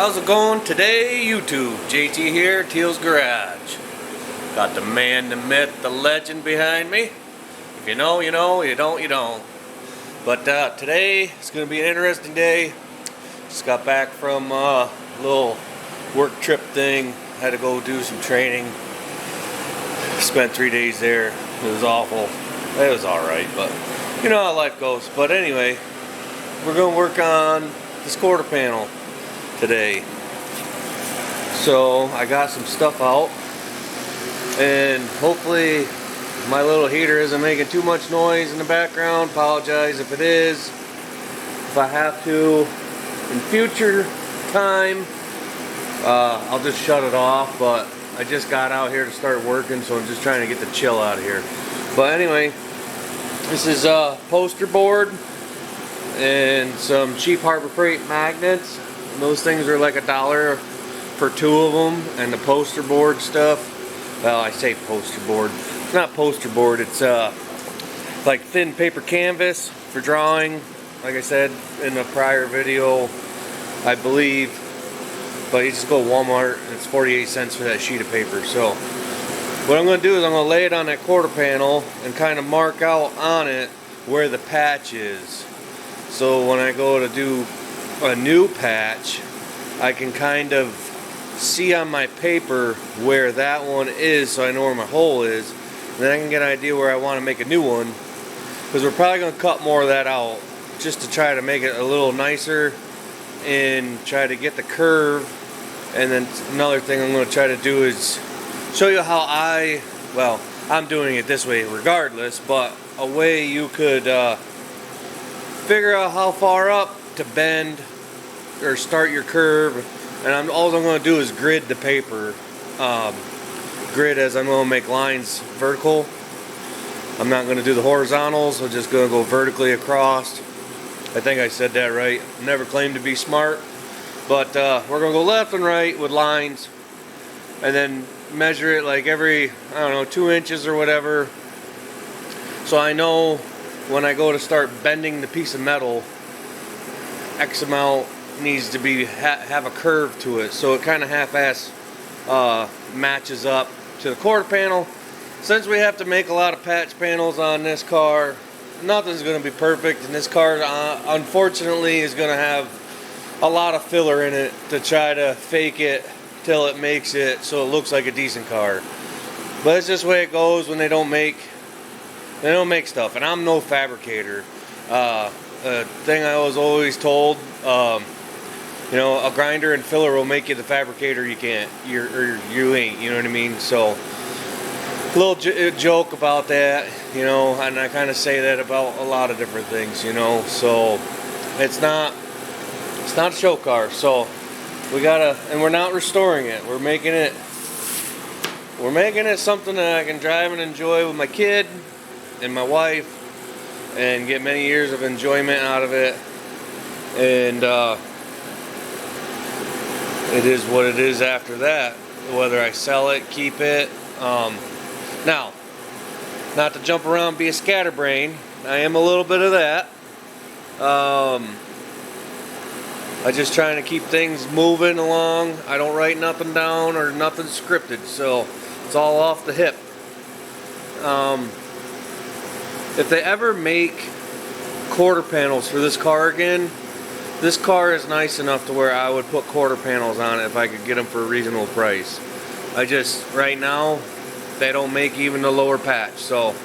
How's it going today, YouTube? JT here, Teal's Garage. Got the man, the myth, the legend behind me. If you know, you know. You don't, you don't. But today is going to be an interesting day. Just got back from a little work trip thing. Had to go do some training. Spent 3 days there. It was awful. It was alright, but you know how life goes. But anyway, we're going to work on this quarter panel today. So I got some stuff out, and hopefully my little heater isn't making too much noise in the background. Apologize if it is. If I have to in future time, I'll just shut it off, but I just got out here to start working, so I'm just trying to get the chill out of here. But anyway, this is a poster board and some cheap Harbor Freight magnets. And those things are like $1 for 2 of them. And the poster board stuff, well, I say poster board, it's not poster board, it's like thin paper canvas for drawing, like I said in a prior video, I believe. But you just go to Walmart and it's 48 cents for that sheet of paper. So what I'm going to do is I'm going to lay it on that quarter panel and kind of mark out on it where the patch is. So when I go to do a new patch, I can kind of see on my paper where that one is, so I know where my hole is. And then I can get an idea where I want to make a new one, because we're probably going to cut more of that out just to try to make it a little nicer and try to get the curve. And then another thing I'm going to try to do is show you how I'm doing it this way regardless, but a way you could figure out how far up to bend or start your curve. And all I'm going to do is grid the paper. Grid as I'm going to make lines vertical. I'm not going to do the horizontals. I'm just going to go vertically across. I think I said that right. Never claimed to be smart. But we're going to go left and right with lines. And then measure it like every, I don't know, 2 inches or whatever. So I know when I go to start bending the piece of metal, X amount needs to be have a curve to it, so it kind of half-ass matches up to the quarter panel. Since we have to make a lot of patch panels on this car, nothing's going to be perfect, and this car unfortunately is going to have a lot of filler in it to try to fake it till it makes it so it looks like a decent car. But it's just the way it goes when they don't make stuff, and I'm no fabricator. A thing I was always told, you know, a grinder and filler will make you the fabricator you can't, you ain't, you know what I mean? So a little joke about that, you know, and I kind of say that about a lot of different things, you know. So it's not a show car, so we gotta, and we're not restoring it, we're making it something that I can drive and enjoy with my kid and my wife and get many years of enjoyment out of it. And it is what it is after that, whether I sell it, keep it. Now, not to jump around and be a scatterbrain, I am a little bit of that. I just trying to keep things moving along. I don't write nothing down or nothing scripted, so it's all off the hip. If they ever make quarter panels for this car again, this car is nice enough to where I would put quarter panels on it if I could get them for a reasonable price. Right now, they don't make even the lower patch. So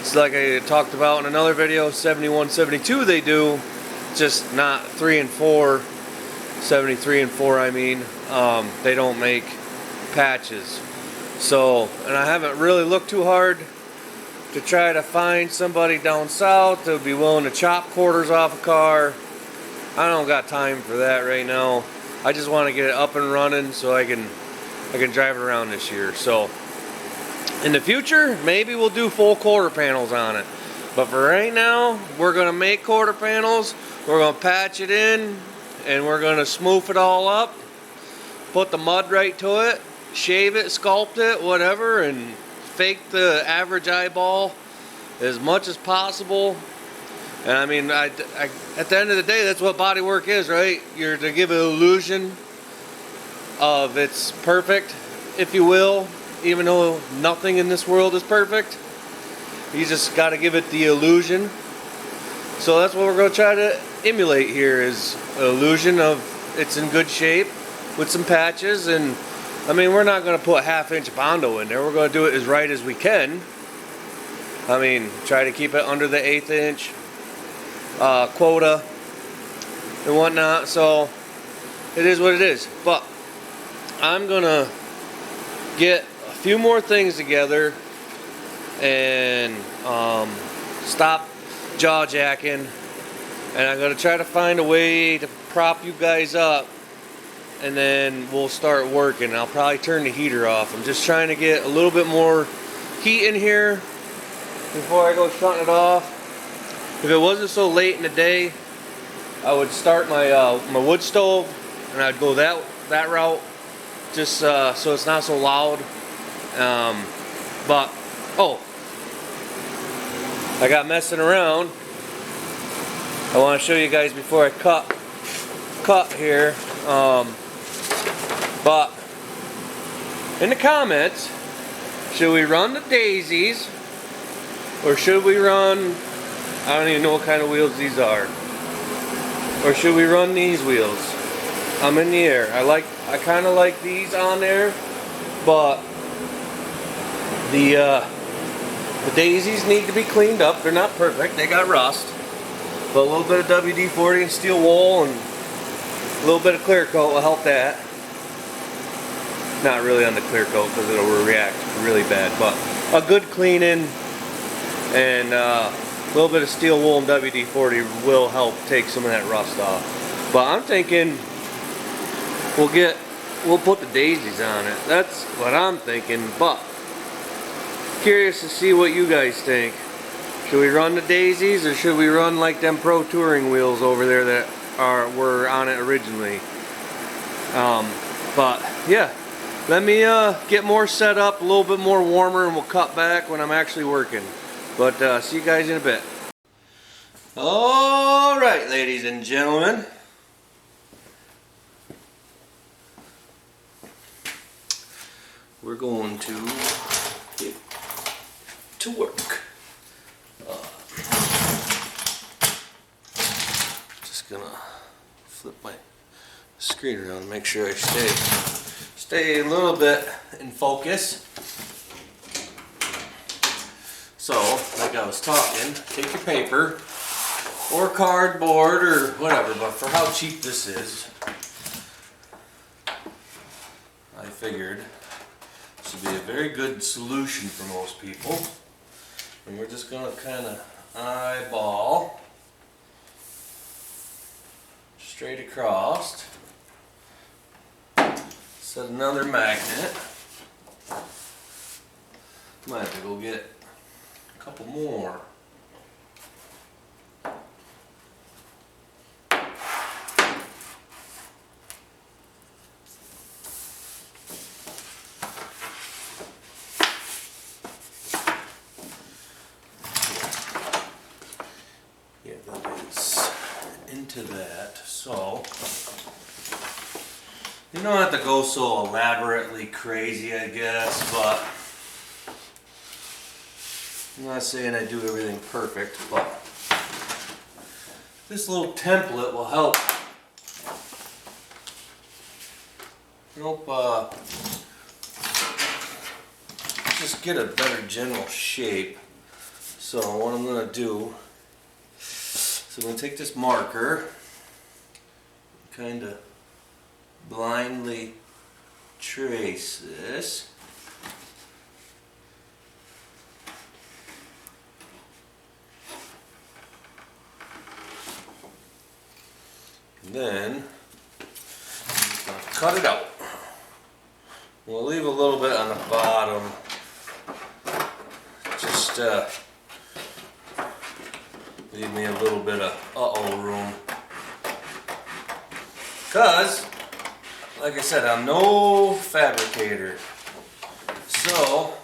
it's like I talked about in another video, 71, 72 they do, just not 3 and 4, 73 and 4 I mean. They don't make patches. So, and I haven't really looked too hard to try to find somebody down south that would be willing to chop quarters off a car. I don't got time for that right now. I just want to get it up and running so I can drive it around this year. So in the future, maybe we'll do full quarter panels on it. But for right now, we're going to make quarter panels. We're going to patch it in, and we're going to smooth it all up, put the mud right to it, shave it, sculpt it, whatever, and fake the average eyeball as much as possible. And I mean, at the end of the day, that's what body work is, right? You're to give an illusion of it's perfect, if you will, even though nothing in this world is perfect. You just got to give it the illusion. So that's what we're going to try to emulate here, is an illusion of it's in good shape with some patches. And I mean, we're not going to put 1/2 inch Bondo in there. We're going to do it as right as we can. I mean, try to keep it under the 1/8 inch quota and whatnot. So it is what it is. But I'm going to get a few more things together and stop jaw jacking, and I'm gonna try to find a way to prop you guys up, and then we'll start working. I'll probably turn the heater off. I'm just trying to get a little bit more heat in here before I go shutting it off. If it wasn't so late in the day, I would start my my wood stove, and I'd go that route, just so it's not so loud. But oh, I got messing around. I want to show you guys before I cut here. But in the comments, should we run the daisies or should we run, I don't even know what kind of wheels these are, or should we run these wheels? I'm in the air. I kind of like these on there, but the daisies need to be cleaned up. They're not perfect. They got rust. But a little bit of WD-40 and steel wool and a little bit of clear coat will help that. Not really on the clear coat because it'll react really bad. But a good cleaning and a little bit of steel wool and WD-40 will help take some of that rust off. But I'm thinking we'll put the daisies on it. That's what I'm thinking. But curious to see what you guys think. Should we run the daisies or should we run like them Pro Touring wheels over there that were on it originally? But yeah, let me get more set up, a little bit more warmer, and we'll cut back when I'm actually working. But see you guys in a bit. All right, ladies and gentlemen. We're going to get to work. Just gonna flip my screen around and make sure I stay a little bit in focus. So, like I was talking, take your paper or cardboard or whatever, but for how cheap this is, I figured this would be a very good solution for most people. And we're just going to kind of eyeball straight across. Set another magnet. Might have to go get a couple more. Into that, so you don't have to go so elaborately crazy, I guess, but I'm not saying I do everything perfect, but this little template will help just get a better general shape. So what I'm going to do, so I'm going to take this marker, kind of blindly trace this. And then I'm going to cut it out. We'll leave a little bit on the bottom, just leave me a little bit of room. Because, like I said, I'm no fabricator. So,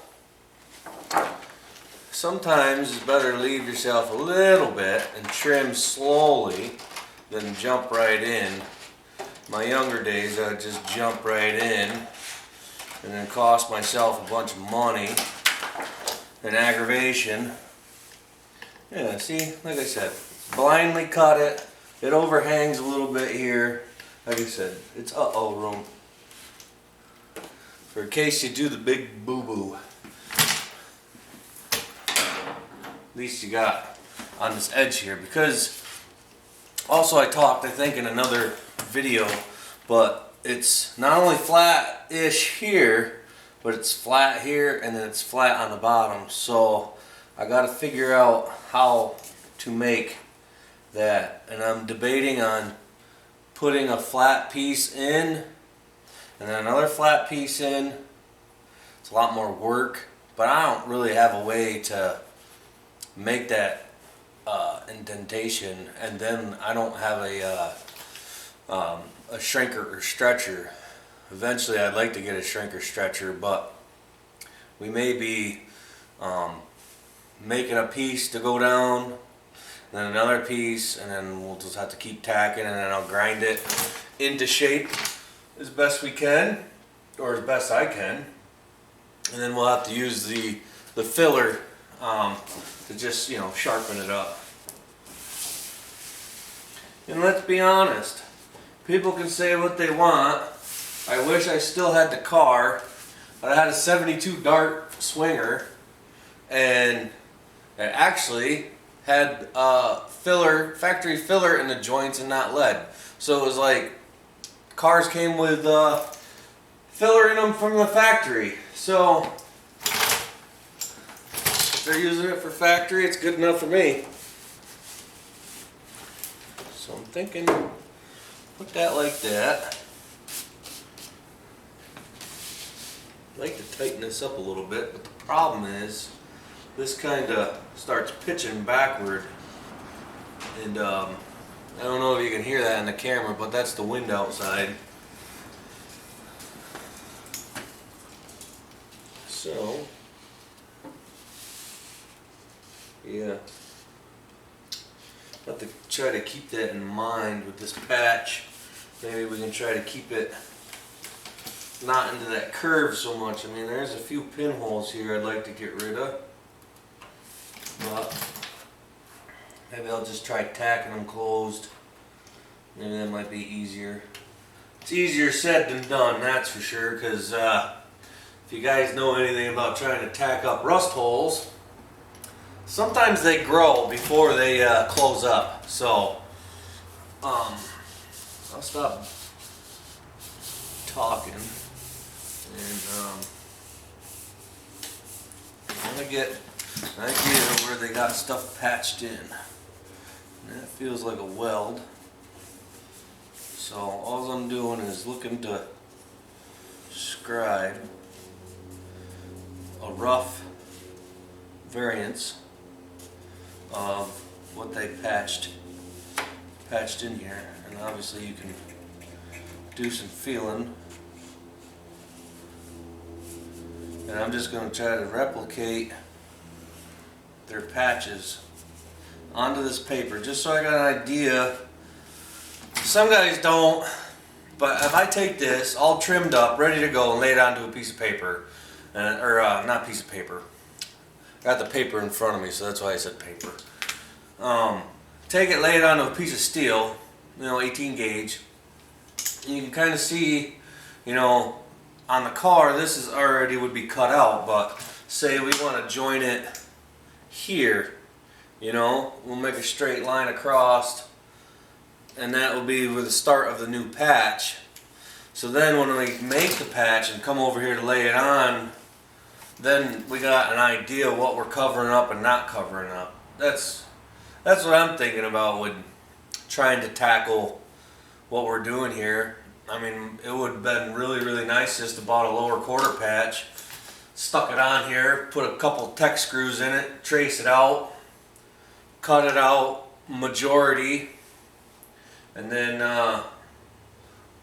sometimes it's better to leave yourself a little bit and trim slowly than jump right in my younger days, I'd just jump right in and then cost myself a bunch of money and aggravation. Yeah, see, like I said, blindly cut it. It overhangs a little bit here. Like I said, it's uh-oh room. For in case you do the big boo-boo. At least you got on this edge here. Because also I talked, I think, in another video, but it's not only flat-ish here, but it's flat here and then it's flat on the bottom. So I got to figure out how to make that, and I'm debating on putting a flat piece in and then another flat piece in. It's a lot more work, but I don't really have a way to make that indentation, and then I don't have a shrinker or stretcher. Eventually I'd like to get a shrinker stretcher, but we may be making a piece to go down, and then another piece, and then we'll just have to keep tacking, and then I'll grind it into shape as best we can, or as best I can, and then we'll have to use the filler to just, you know, sharpen it up. And let's be honest, people can say what they want. I wish I still had the car, but I had a 72 Dart Swinger, and it actually had filler, factory filler in the joints and not lead. So it was like cars came with filler in them from the factory. So if they're using it for factory, it's good enough for me. So I'm thinking, put that like that. I'd like to tighten this up a little bit, but the problem is this kind of starts pitching backward, and I don't know if you can hear that in the camera, but that's the wind outside. So yeah, I'll have to try to keep that in mind with this patch. Maybe we can try to keep it not into that curve so much. I mean, there's a few pinholes here I'd like to get rid of, but maybe I'll just try tacking them closed. Maybe that might be easier. It's easier said than done, that's for sure, because if you guys know anything about trying to tack up rust holes, sometimes they grow before they close up. So I'll stop talking, and I'm gonna get an idea where they got stuff patched in. And that feels like a weld. So all I'm doing is looking to scribe a rough variance of what they patched in here, and obviously you can do some feeling, and I'm just going to try to replicate their patches onto this paper just so I got an idea. Some guys don't, but if I take this all trimmed up, ready to go, and lay it onto a piece of paper, or not piece of paper, I got the paper in front of me, so that's why I said paper. Take it, lay it onto a piece of steel, 18 gauge. And you can kind of see, on the car, this is already would be cut out, but say we want to join it here, we'll make a straight line across, and that will be with the start of the new patch. So then when we make the patch and come over here to lay it on, then we got an idea of what we're covering up and not covering up. That's what I'm thinking about with trying to tackle what we're doing here. I mean, it would have been really, really nice just to bought a lower quarter patch, stuck it on here, put a couple tech screws in it, trace it out, cut it out majority, and then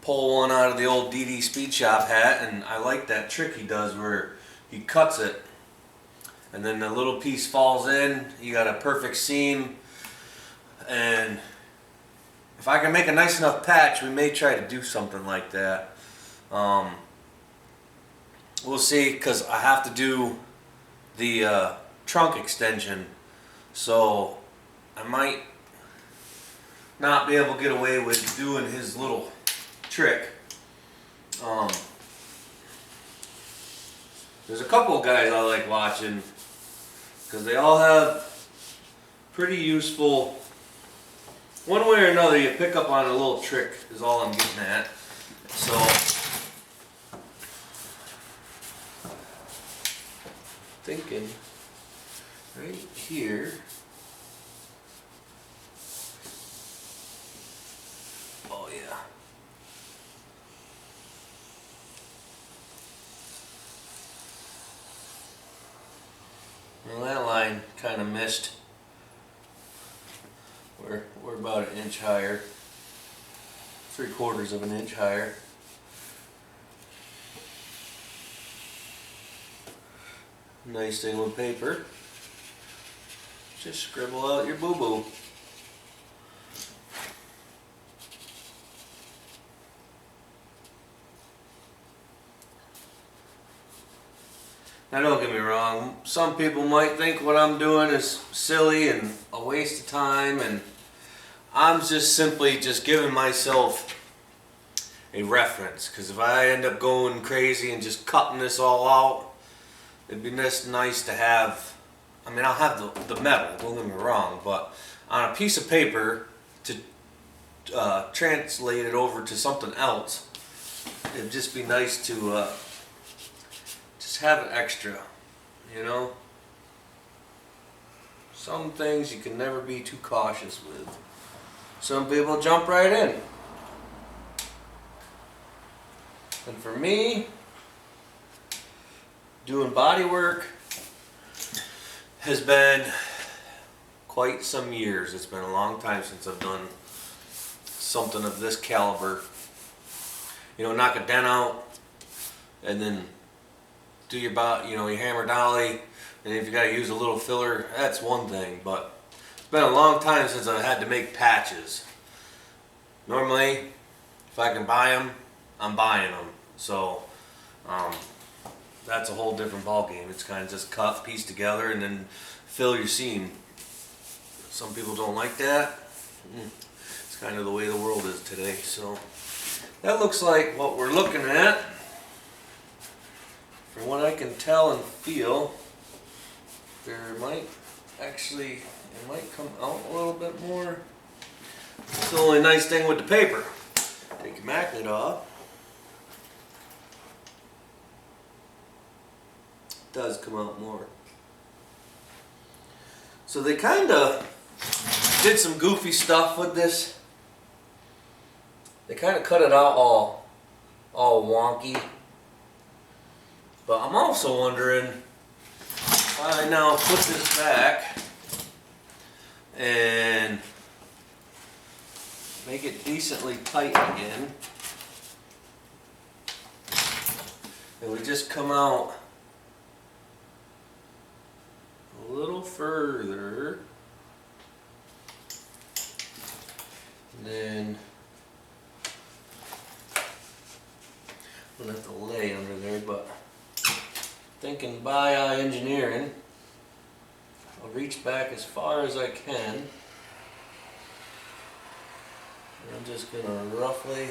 pull one out of the old DD Speed Shop hat. And I like that trick he does where he cuts it and then the little piece falls in. You got a perfect seam, and if I can make a nice enough patch, we may try to do something like that. We'll see, because I have to do the trunk extension, so I might not be able to get away with doing his little trick. There's a couple of guys I like watching because they all have pretty useful, one way or another, you pick up on a little trick is all I'm getting at. So thinking right here. Oh yeah. Well, that line kind of missed. We're about an inch higher, 3/4 of an inch higher. Nice thing with paper. Just scribble out your boo-boo. Now don't get me wrong, some people might think what I'm doing is silly and a waste of time, and I'm just simply just giving myself a reference, because if I end up going crazy and just cutting this all out, it'd be nice to have, I mean, I'll have the metal, don't get me wrong, but on a piece of paper to translate it over to something else, it'd just be nice to just have it extra, you know? Some things you can never be too cautious with. Some people jump right in. And for me, doing body work has been quite some years. It's been a long time since I've done something of this caliber. You know, knock a dent out and then do your your hammer dolly, and if you got to use a little filler, that's one thing, but it's been a long time since I've had to make patches. Normally, if I can buy them, I'm buying them. So that's a whole different ball game. It's kind of just cut, piece together, and then fill your seam. Some people don't like that. It's kind of the way the world is today. So that looks like what we're looking at. From what I can tell and feel, there might actually, it might come out a little bit more. It's the only nice thing with the paper. Take your magnet off. It does come out more. So they kind of did some goofy stuff with this. They kind of cut it out all wonky. But I'm also wondering if I now put this back and make it decently tight again, and we just come out a little further, and then I'm gonna have to lay under there, but thinking by engineering, I'll reach back as far as I can. And I'm just going to roughly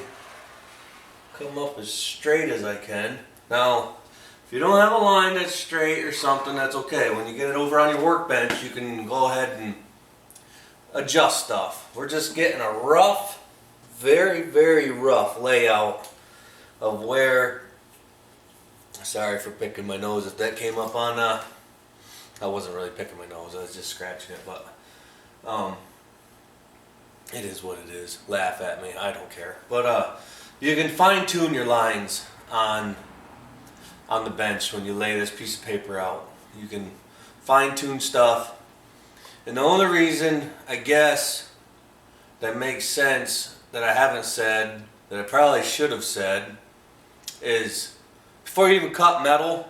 come up as straight as I can. Now, if you don't have a line that's straight or something, that's okay. When you get it over on your workbench, you can go ahead and adjust stuff. We're just getting a rough, very, very rough layout of where. Sorry for picking my nose if that came up on, I wasn't really picking my nose, I was just scratching it, but it is what it is. Laugh at me, I don't care. But you can fine tune your lines on the bench when you lay this piece of paper out. You can fine tune stuff, and the only reason I guess that makes sense that I haven't said, that I probably should have said, is before you even cut metal,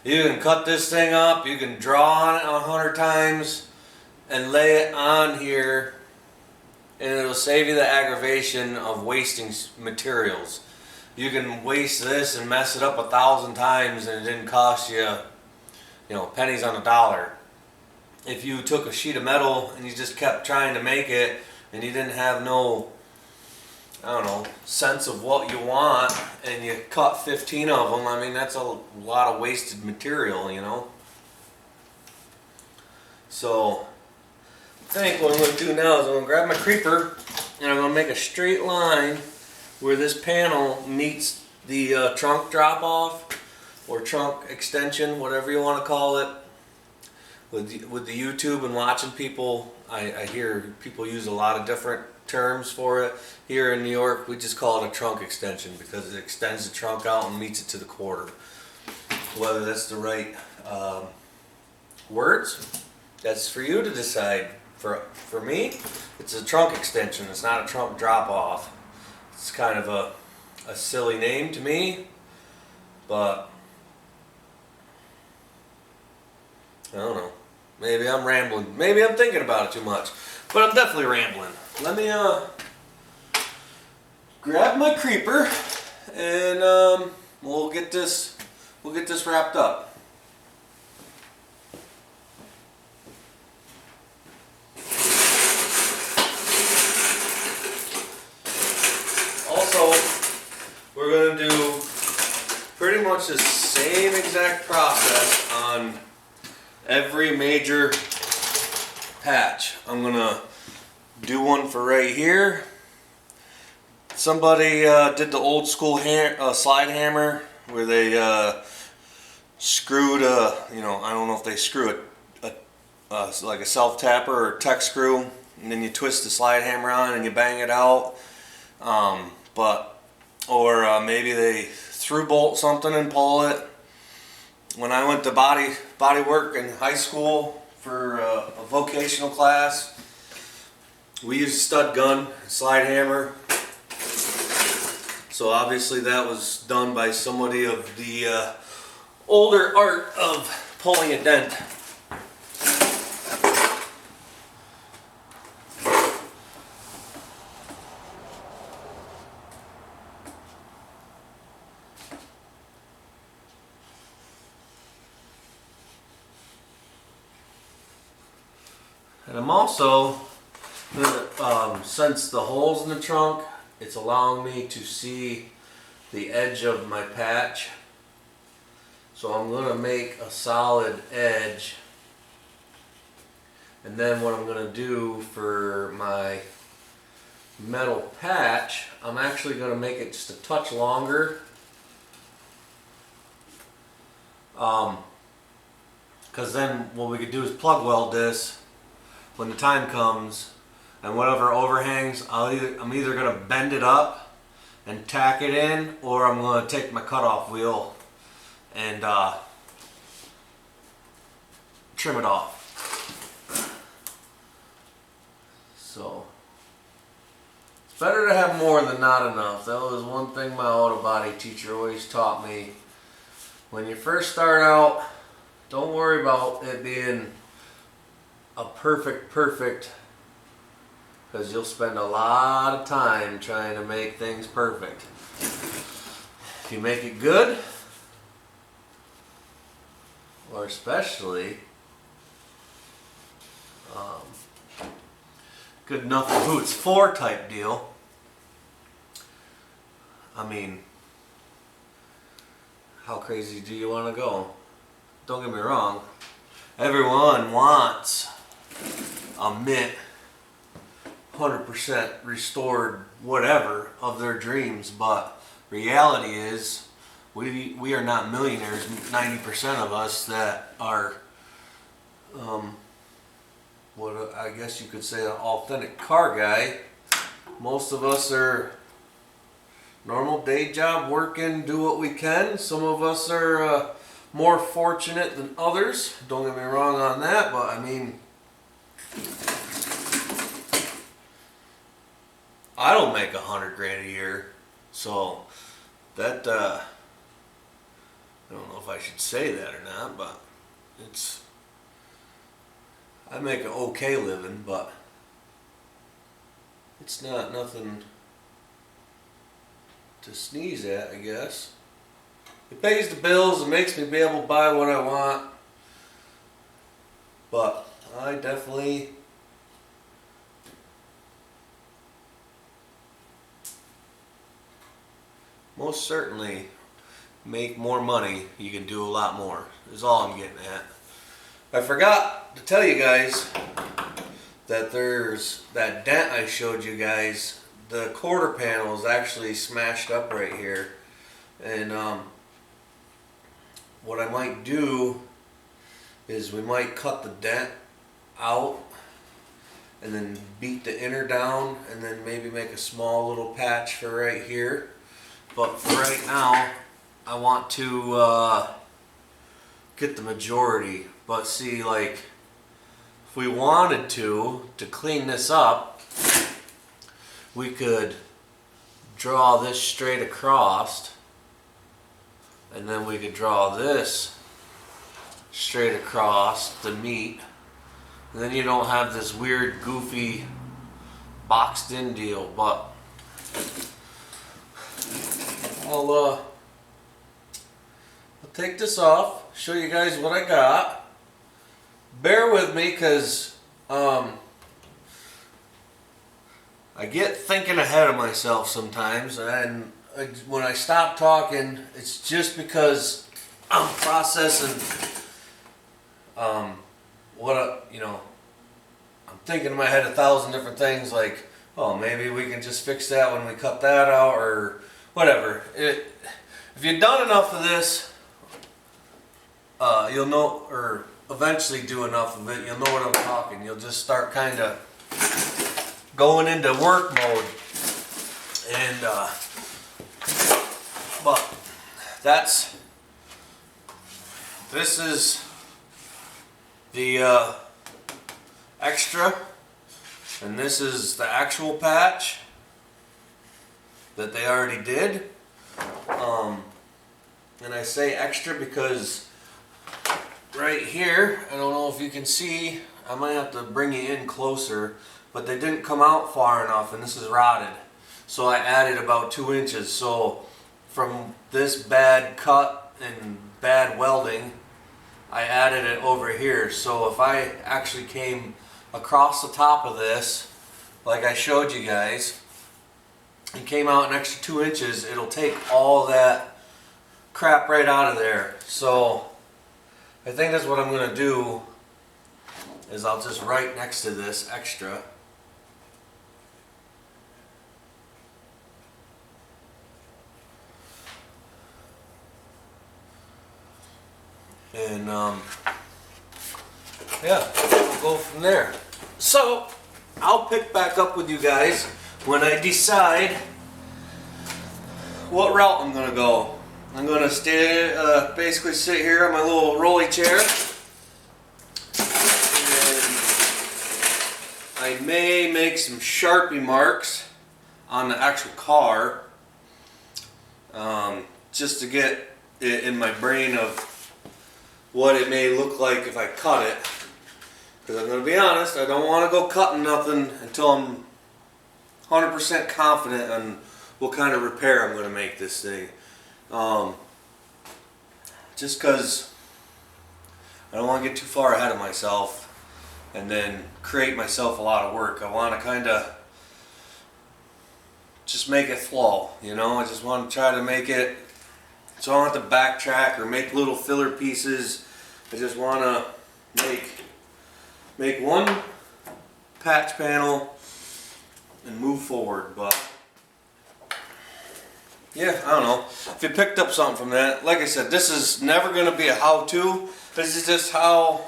you can cut this thing up, you can draw on it 100 times and lay it on here and it'll save you the aggravation of wasting materials. You can waste this and mess it up 1,000 times and it didn't cost you, pennies on a dollar. If you took a sheet of metal and you just kept trying to make it and you didn't have no, sense of what you want, and you cut 15 of them, I mean, that's a lot of wasted material, So, I think what I'm going to do now is I'm going to grab my creeper and I'm going to make a straight line where this panel meets the trunk drop off or trunk extension, whatever you want to call it. With the YouTube and watching people, I hear people use a lot of different terms for it. Here in New York, we just call it a trunk extension because it extends the trunk out and meets it to the quarter. Whether that's the right words, that's for you to decide. For me, it's a trunk extension. It's not a trunk drop off. It's kind of a silly name to me, but I don't know. Maybe I'm rambling. Maybe I'm thinking about it too much, but I'm definitely rambling. Let me grab my creeper and we'll get this wrapped up. We're going to do pretty much the same exact process on every major patch. I'm going to do one for right here. Somebody did the old school slide hammer where they screwed I don't know if they screw like a self tapper or tech screw, and then you twist the slide hammer on and you bang it out. Or maybe they through bolt something and pull it. When I went to body work in high school for a vocational class, we used a stud gun, slide hammer. So obviously that was done by somebody of the older art of pulling a dent. And I'm also, since the holes in the trunk, it's allowing me to see the edge of my patch. So I'm going to make a solid edge. And then what I'm going to do for my metal patch, I'm actually going to make it just a touch longer. Because then what we could do is plug weld this when the time comes, and whatever overhangs, I'm either going to bend it up and tack it in, or I'm going to take my cutoff wheel and trim it off. So it's better to have more than not enough. That was one thing my auto body teacher always taught me. When you first start out, don't worry about it being a perfect, because you'll spend a lot of time trying to make things perfect. If you make it good, or especially good enough for who it's for type deal, I mean, how crazy do you want to go? Don't get me wrong, everyone wants a mint 100% restored whatever of their dreams, but reality is we are not millionaires. 90% of us that are what I guess you could say an authentic car guy, most of us are normal day job working, do what we can. Some of us are more fortunate than others, don't get me wrong on that, but I mean, I don't make $100,000 a year, so that I don't know if I should say that or not, but I make an okay living, but it's not nothing to sneeze at, I guess. It pays the bills and makes me be able to buy what I want. But I definitely most certainly make more money. You can do a lot more, is all I'm getting at. I forgot to tell you guys that there's that dent I showed you guys. The quarter panel is actually smashed up right here. And what I might do is we might cut the dent out and then beat the inner down and then maybe make a small little patch for right here. But for right now, I want to get the majority. But see, like, if we wanted to clean this up, we could draw this straight across, and then we could draw this straight across the meat, and then you don't have this weird, goofy, boxed in deal. But I'll take this off, show you guys what I got. Bear with me, because I get thinking ahead of myself sometimes, and when I stop talking, it's just because I'm processing I'm thinking in my head 1,000 different things, like, oh, maybe we can just fix that when we cut that out, or whatever. If you've done enough of this, you'll know, or eventually do enough of it, you'll know what I'm talking. You'll just start kind of going into work mode. And but this is the extra, and this is the actual patch that they already did. And I say extra because right here, I don't know if you can see, I might have to bring you in closer, but they didn't come out far enough, and this is rotted. So I added about 2 inches. So from this bad cut and bad welding, I added it over here. So if I actually came across the top of this, like I showed you guys, and came out an extra 2 inches, it'll take all that crap right out of there. So I think that's what I'm going to do, is I'll just write next to this extra. And yeah, we'll go from there. So I'll pick back up with you guys when I decide what route I'm going to go. I'm going to basically sit here on my little rolly chair, and I may make some Sharpie marks on the actual car, just to get it in my brain of what it may look like if I cut it. Because I'm going to be honest, I don't want to go cutting nothing until I'm 100% confident on what kind of repair I'm going to make this thing. Just because I don't want to get too far ahead of myself and then create myself a lot of work. I want to kind of just make it flow, you know. I just want to try to make it so I don't have to backtrack or make little filler pieces. I just want to make one patch panel and move forward. But yeah, I don't know. If you picked up something from that, like I said, this is never going to be a how-to. This is just how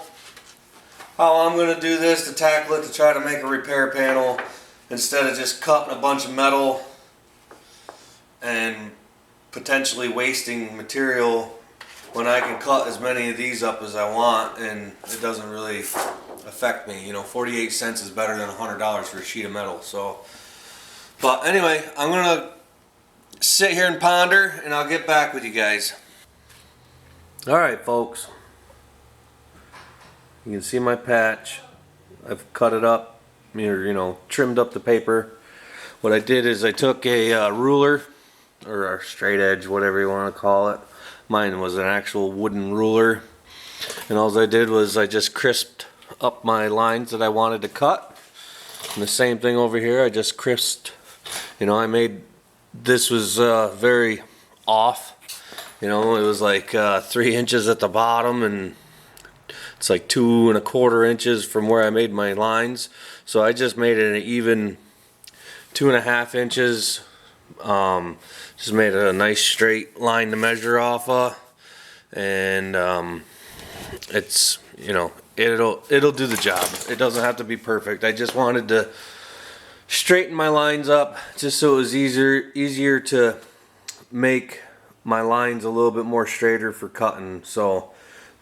I'm going to do this, to tackle it, to try to make a repair panel instead of just cutting a bunch of metal and potentially wasting material when I can cut as many of these up as I want and it doesn't really affect me. You know, 48 cents is better than $100 for a sheet of metal. So, but anyway, I'm going to sit here and ponder, and I'll get back with you guys. Alright folks, you can see my patch. I've cut it up, trimmed up the paper. what I did is I took a ruler, or a straight edge, whatever you want to call it. Mine was an actual wooden ruler, and all I did was I just crisped up my lines that I wanted to cut. And the same thing over here, I just crisped, I made, this was very off. It was like 3 inches at the bottom, and it's like 2 1/4 inches from where I made my lines. So I just made it an even 2 1/2 inches. Just made a nice straight line to measure off of, and it's, it'll do the job. It doesn't have to be perfect. I just wanted to straighten my lines up just so it was easier to make my lines a little bit more straighter for cutting. So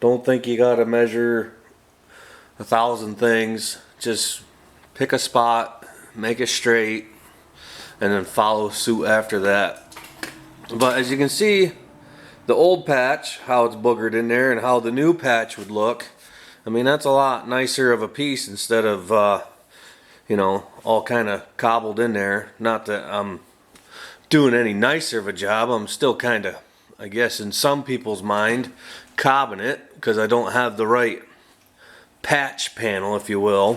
don't think you gotta measure 1,000 things. Just pick a spot, make it straight, and then follow suit after that. But as you can see, the old patch, how it's boogered in there, and how the new patch would look, I mean, that's a lot nicer of a piece instead of all kind of cobbled in there. Not that I'm doing any nicer of a job. I'm still kind of, I guess in some people's mind, cobbing it because I don't have the right patch panel, if you will.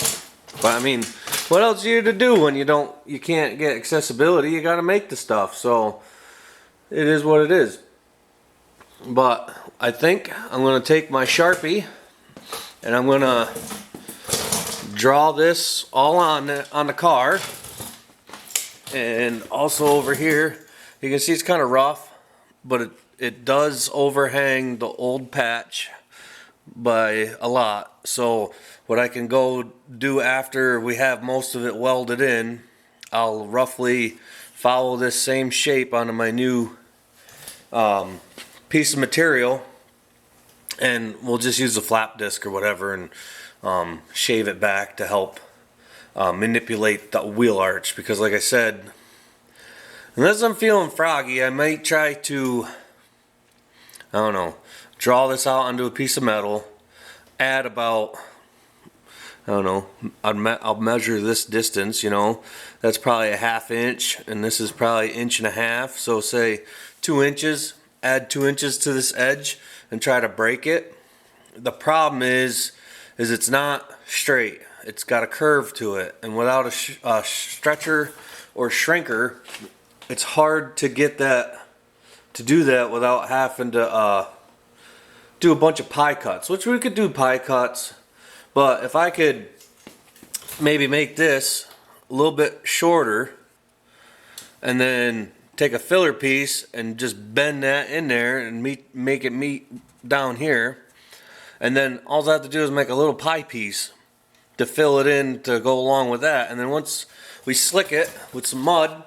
But I mean, what else are you to do when you can't get accessibility? You got to make the stuff. So it is what it is. But I think I'm going to take my Sharpie and I'm going to draw this all on the car. And also over here, you can see it's kind of rough, but it does overhang the old patch by a lot. So what I can go do after we have most of it welded in, I'll roughly follow this same shape onto my new piece of material, and we'll just use a flap disc or whatever and shave it back to help manipulate the wheel arch. Because like I said, unless I'm feeling froggy, I might try to, I don't know, draw this out onto a piece of metal, add about, I don't know, I'll measure this distance, that's probably a 1/2 inch, and this is probably 1.5 inches, so say 2 inches, add 2 inches to this edge and try to break it. The problem is it's not straight. It's got a curve to it, and without a stretcher or shrinker, it's hard to get that, to do that without having to do a bunch of pie cuts, which we could do pie cuts. But if I could maybe make this a little bit shorter and then take a filler piece and just bend that in there and make it meet down here, and then all I have to do is make a little pie piece to fill it in to go along with that. And then once we slick it with some mud,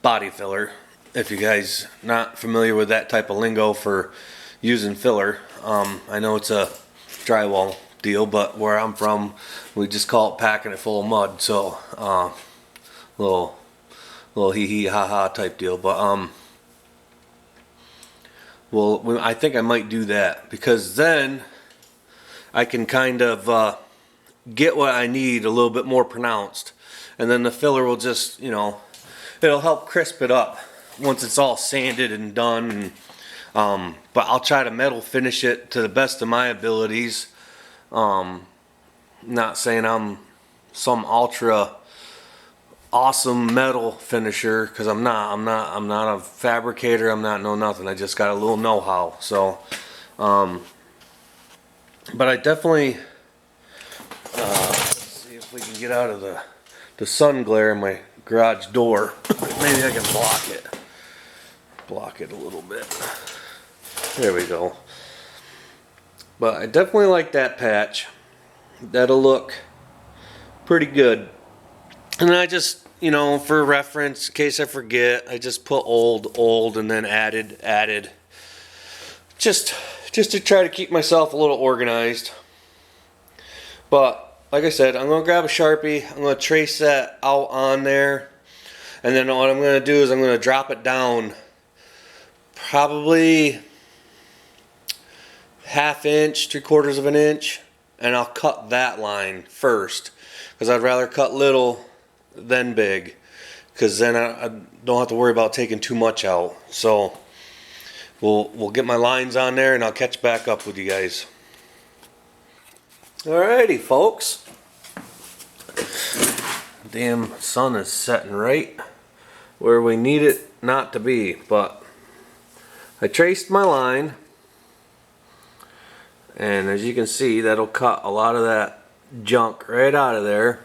body filler, if you guys not familiar with that type of lingo for using filler, I know it's a drywall deal, but where I'm from, we just call it packing it full of mud. So little hee hee ha ha type deal. But well, I think I might do that, because then I can kind of get what I need a little bit more pronounced, and then the filler will just, it'll help crisp it up once it's all sanded and done. And but I'll try to metal finish it to the best of my abilities. Not saying I'm some ultra awesome metal finisher, because I'm not a fabricator. I'm not nothing. I just got a little know-how. So but I definitely let's see if we can get out of the sun glare in my garage door. Maybe I can block it a little bit. There we go. But I definitely like that patch. That'll look pretty good. And I just, for reference, in case I forget, I just put old, and then added. Just to try to keep myself a little organized. But like I said, I'm going to grab a Sharpie. I'm going to trace that out on there. And then what I'm going to do is I'm going to drop it down probably 1/2 inch, 3/4 of an inch. and I'll cut that line first, because I'd rather cut little than big, because then I don't have to worry about taking too much out. So we'll get my lines on there, and I'll catch back up with you guys. Alrighty, folks. Damn sun is setting right where we need it not to be, but I traced my line, and as you can see, that'll cut a lot of that junk right out of there,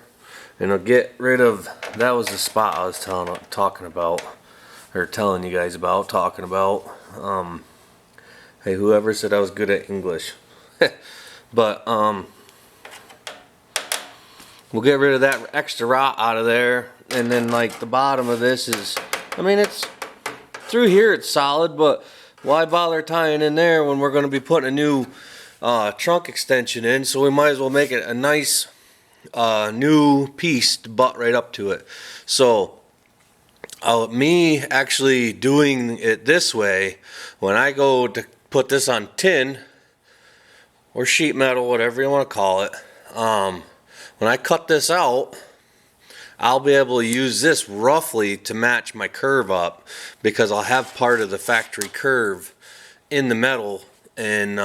and it'll get rid of, that was the spot I was telling you guys about, hey, whoever said I was good at English. But we'll get rid of that extra rot out of there, and then like the bottom of this is, I mean, it's through here it's solid, but why bother tying in there when we're going to be putting a new trunk extension in? So we might as well make it a nice new piece to butt right up to it. So me actually doing it this way, when I go to put this on tin or sheet metal, whatever you want to call it, when I cut this out, I'll be able to use this roughly to match my curve up, because I'll have part of the factory curve in the metal, and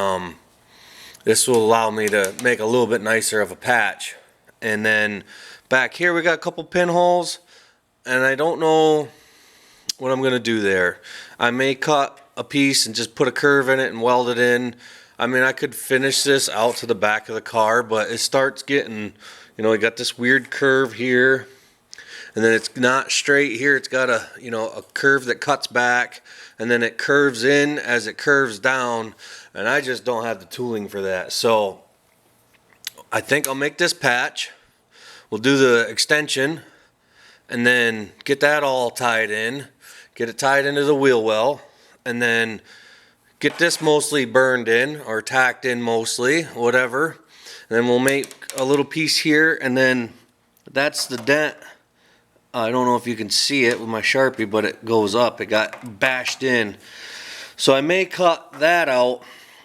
this will allow me to make a little bit nicer of a patch. And then back here we got a couple pinholes, and I don't know what I'm going to do there. I may cut a piece and just put a curve in it and weld it in. I mean, I could finish this out to the back of the car, but it starts getting, you know, we got this weird curve here, and then it's not straight here. It's got a, you know, a curve that cuts back, and then it curves in as it curves down, and I just don't have the tooling for that. So I think I'll make this patch. We'll do the extension, and then get that all tied in, get it tied into the wheel well, and then get this mostly burned in or tacked in mostly, whatever. And then we'll make a little piece here, and then that's the dent. I don't know if you can see it with my Sharpie, but it goes up. It got bashed in. So I may cut that out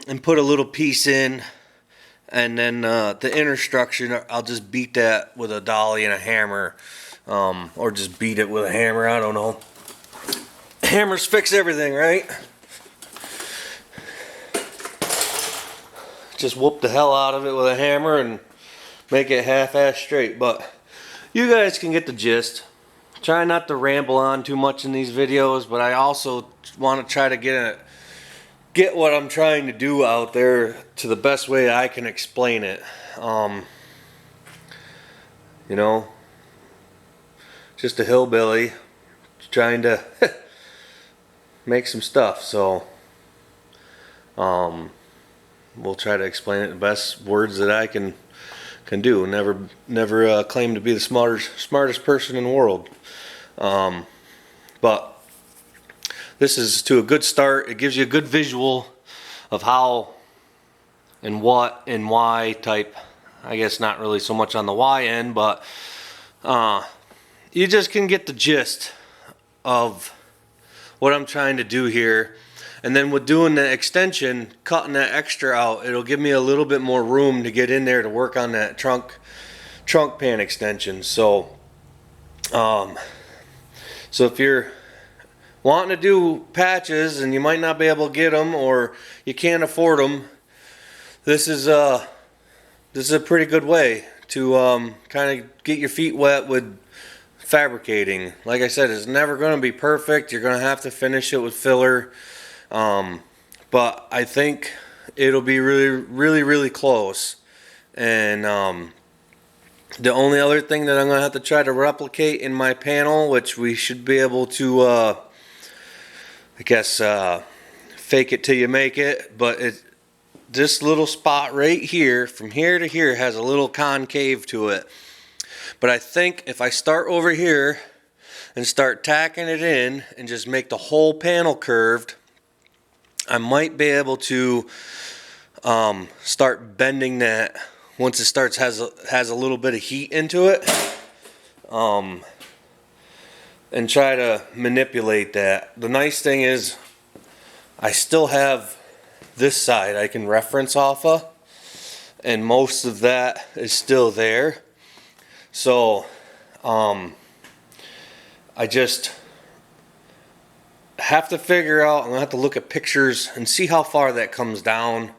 and put a little piece in, and then the inner structure, I'll just beat that with a dolly and a hammer, or just beat it with a hammer. I don't know. Hammers fix everything, right? Just whoop the hell out of it with a hammer and make it half-ass straight. But you guys can get the gist. Try not to ramble on too much in these videos, but I also want to try to get what I'm trying to do out there to the best way I can explain it. You know, just a hillbilly trying to make some stuff. So we'll try to explain it in the best words that I can do. Never claim to be the smartest person in the world. But this is to a good start. It gives you a good visual of how and what and why type. I guess not really so much on the why end, but you just can get the gist of what I'm trying to do here. And then with doing the extension, cutting that extra out, it'll give me a little bit more room to get in there to work on that trunk pan extension. So so if you're wanting to do patches and you might not be able to get them, or you can't afford them, this is a pretty good way to kind of get your feet wet with fabricating. Like I said, it's never going to be perfect. You're going to have to finish it with filler. But I think it'll be really close. And the only other thing that I'm going to have to try to replicate in my panel, which we should be able to, I guess, fake it till you make it, but this little spot right here, from here to here, has a little concave to it. But I think if I start over here and start tacking it in and just make the whole panel curved, I might be able to start bending that once it has a little bit of heat into it, and try to manipulate that. The nice thing is I still have this side I can reference off of, and most of that is still there. So I just have to figure out, I'm gonna have to look at pictures and see how far that comes down.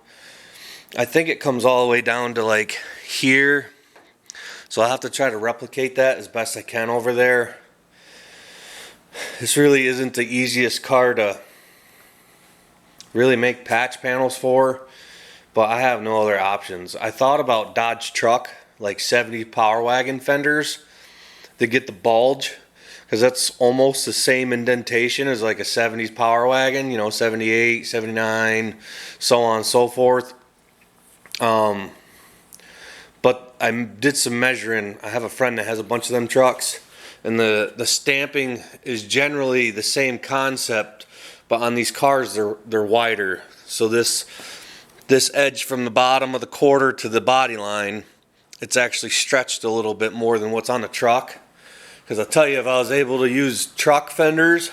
I think it comes all the way down to like here, so I'll have to try to replicate that as best I can over there. This really isn't the easiest car to really make patch panels for, but I have no other options. I thought about Dodge truck, like 70 Power Wagon fenders to get the bulge, because that's almost the same indentation as like a 70s Power Wagon, you know, 78, 79, so on and so forth. But I did some measuring. I have a friend that has a bunch of them trucks, and the stamping is generally the same concept, but on these cars they're wider. So this edge from the bottom of the quarter to the body line, it's actually stretched a little bit more than what's on the truck. Because I'll tell you, if I was able to use truck fenders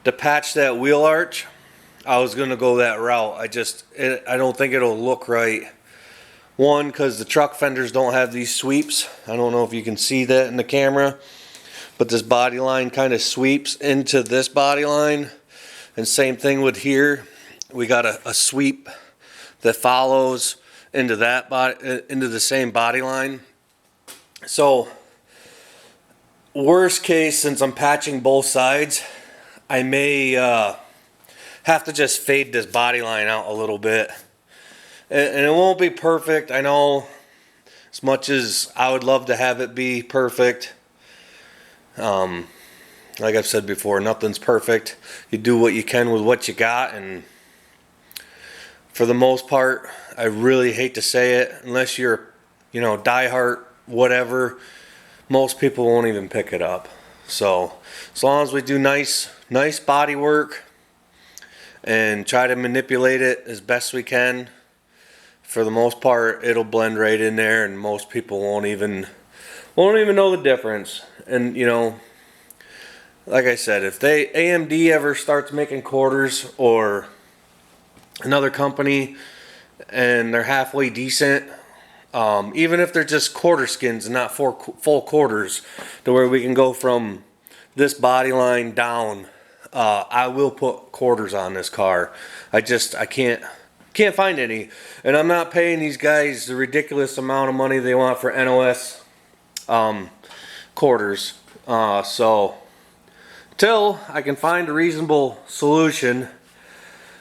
to patch that wheel arch, I was going to go that route. I don't think it'll look right. One, because the truck fenders don't have these sweeps. I don't know if you can see that in the camera, but this body line kind of sweeps into this body line. And same thing with here. We got a sweep that follows into that body, into the same body line. So worst case, since I'm patching both sides, I may have to just fade this body line out a little bit. And it won't be perfect, I know, as much as I would love to have it be perfect. Like I've said before, nothing's perfect. You do what you can with what you got, and for the most part, I really hate to say it, unless you're, you know, diehard, whatever, most people won't even pick it up. So as long as we do nice body work and try to manipulate it as best we can, for the most part it'll blend right in there, and most people won't even know the difference. And you know, like I said, if AMD ever starts making quarters, or another company, and they're halfway decent, even if they're just quarter skins and not full quarters, to where we can go from this body line down, I will put quarters on this car. I can't find any, and I'm not paying these guys the ridiculous amount of money they want for NOS quarters. So till I can find a reasonable solution,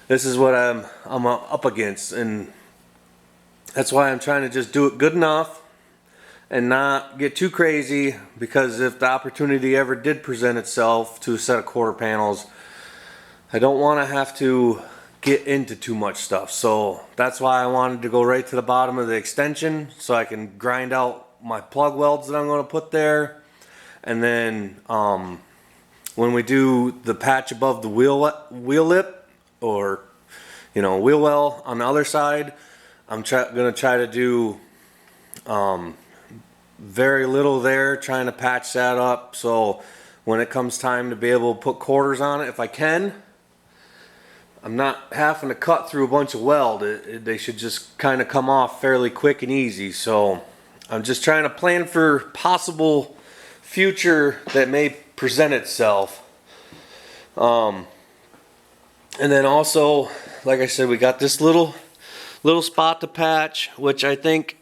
this is what I'm up against, and that's why I'm trying to just do it good enough and not get too crazy, because if the opportunity ever did present itself to a set of quarter panels, I don't want to have to get into too much stuff. So that's why I wanted to go right to the bottom of the extension, so I can grind out my plug welds that I'm going to put there. And then when we do the patch above the wheel lip, or you know, wheel well on the other side, I'm going to try to do very little there, trying to patch that up, so when it comes time to be able to put quarters on it, if I can, I'm not having to cut through a bunch of weld. They should just kind of come off fairly quick and easy. So I'm just trying to plan for possible future that may present itself. And then also, like I said, we got this little spot to patch, which I think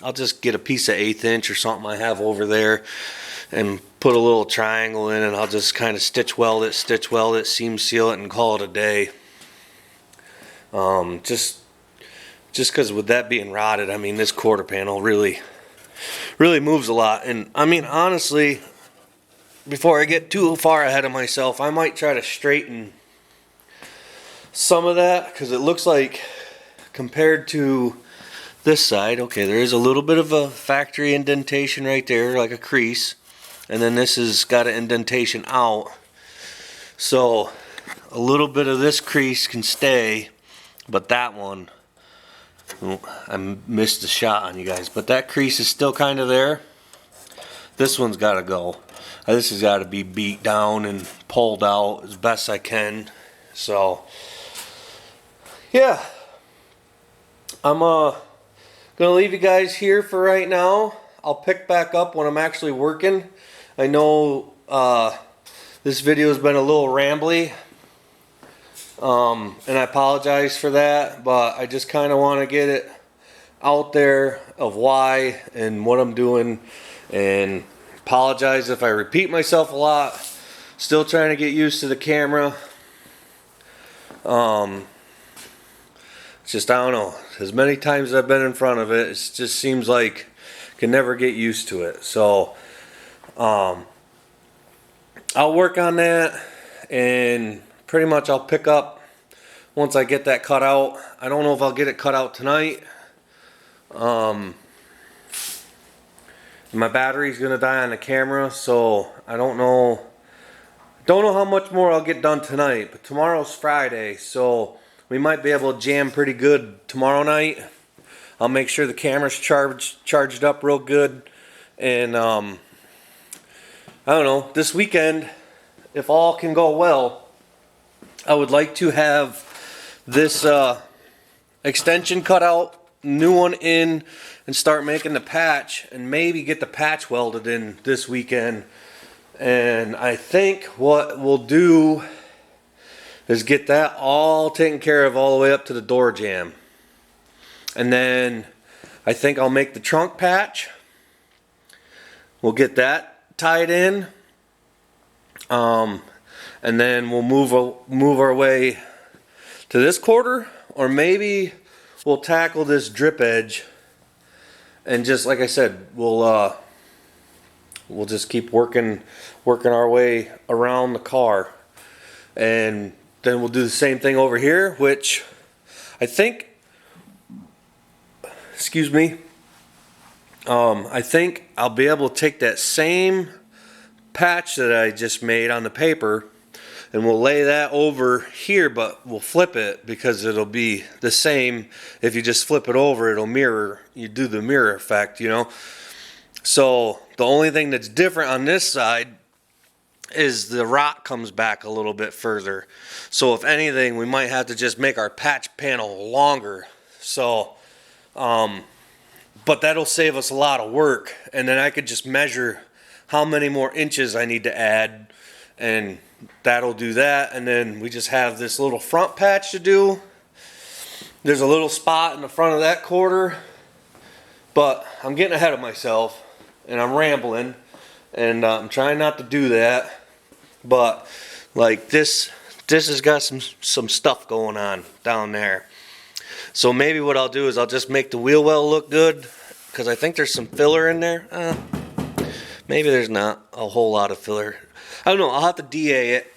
I'll just get a piece of 1/8 inch or something I have over there and put a little triangle in, and I'll just kind of stitch weld it, seam seal it, and call it a day. Just because with that being rotted, I mean, this quarter panel really moves a lot. And I mean, honestly, before I get too far ahead of myself, I might try to straighten some of that, because it looks like, compared to this side, okay, there is a little bit of a factory indentation right there, like a crease, and then this has got an indentation out, so a little bit of this crease can stay, but that one, oh, I missed the shot on you guys, but that crease is still kind of there. This one's got to go. This has got to be beat down and pulled out as best I can. So yeah, I'm Gonna leave you guys here for right now. I'll pick back up when I'm actually working. I know this video has been a little rambly, and I apologize for that, but I just kind of want to get it out there of why and what I'm doing, and apologize if I repeat myself a lot. Still trying to get used to the camera. It's just, I don't know, as many times as I've been in front of it, it just seems like I can never get used to it. So I'll work on that, and pretty much I'll pick up once I get that cut out. I don't know if I'll get it cut out tonight. My battery's gonna die on the camera, so I don't know how much more I'll get done tonight. But tomorrow's Friday, so we might be able to jam pretty good tomorrow night. I'll make sure the camera's charged up real good, and I don't know, this weekend, if all can go well, I would like to have this extension cut out, new one in, and start making the patch, and maybe get the patch welded in this weekend. And I think what we'll do is get that all taken care of all the way up to the door jamb. And then I think I'll make the trunk patch. We'll get that tied in. And then we'll move our way to this quarter, or maybe we'll tackle this drip edge, and just like I said, we'll just keep working our way around the car, and then we'll do the same thing over here, which I think, excuse me, I think I'll be able to take that same patch that I just made on the paper, and we'll lay that over here, but we'll flip it because it'll be the same. If you just flip it over, it'll mirror, you do the mirror effect, you know. So the only thing that's different on this side is the rock comes back a little bit further. So if anything, we might have to just make our patch panel longer. So, but that'll save us a lot of work, and then I could just measure how many more inches I need to add, and that'll do that. And then we just have this little front patch to do. There's a little spot in the front of that quarter, but I'm getting ahead of myself and I'm rambling, and I'm trying not to do that. But like this has got some stuff going on down there. So maybe what I'll do is I'll just make the wheel well look good, because I think there's some filler in there. Maybe there's not a whole lot of filler. I don't know, I'll have to DA it,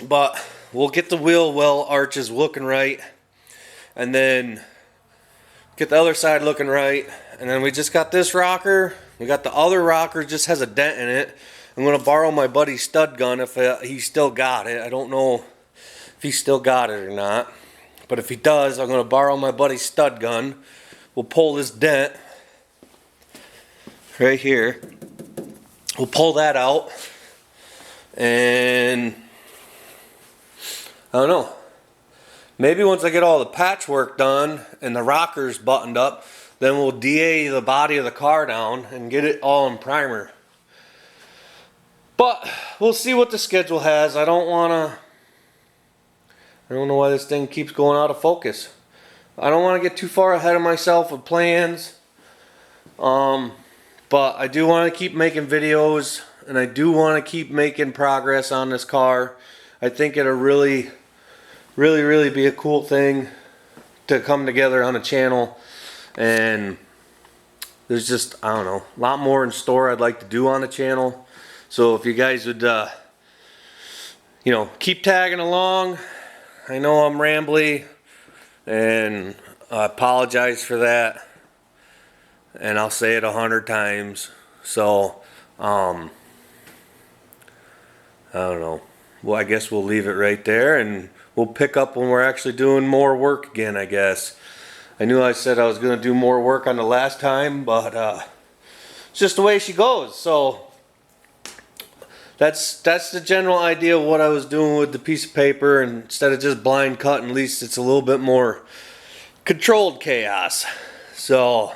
but we'll get the wheel well arches looking right, and then get the other side looking right, and then we just got this rocker. We got the other rocker, just has a dent in it. I'm going to borrow my buddy's stud gun if he still got it. I don't know if he still got it or not, but if he does, I'm going to borrow my buddy's stud gun. We'll pull this dent right here. We'll pull that out, and I don't know, maybe once I get all the patchwork done and the rockers buttoned up, then we'll DA the body of the car down and get it all in primer. But we'll see what the schedule has. I don't know why this thing keeps going out of focus. I don't want to get too far ahead of myself with plans. But I do want to keep making videos, and I do want to keep making progress on this car. I think it'll really be a cool thing to come together on a channel, and there's just, I don't know, a lot more in store I'd like to do on the channel. So if you guys would, you know, keep tagging along. I know I'm rambly, and I apologize for that. And I'll say it 100 times. So, I don't know. Well, I guess we'll leave it right there, and we'll pick up when we're actually doing more work again, I guess. I knew I said I was going to do more work on the last time, but it's just the way she goes. So, that's the general idea of what I was doing with the piece of paper, and instead of just blind cutting, at least it's a little bit more controlled chaos. So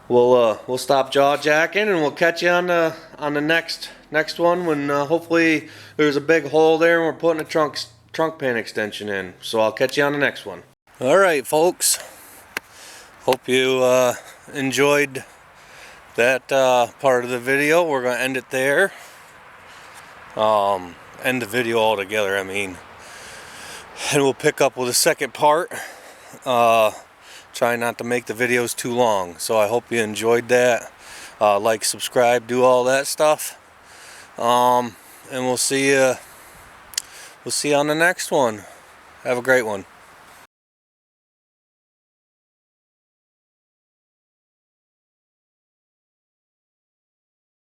we'll stop jaw jacking and we'll catch you on the next one when hopefully there's a big hole there and we're putting a trunk pan extension in. So I'll catch you on the next one. All right, folks. Hope you enjoyed that part of the video. We're gonna end it there. End the video altogether, I mean. And we'll pick up with a second part. Try not to make the videos too long. So I hope you enjoyed that. Like, subscribe, do all that stuff. And we'll see you on the next one. Have a great one.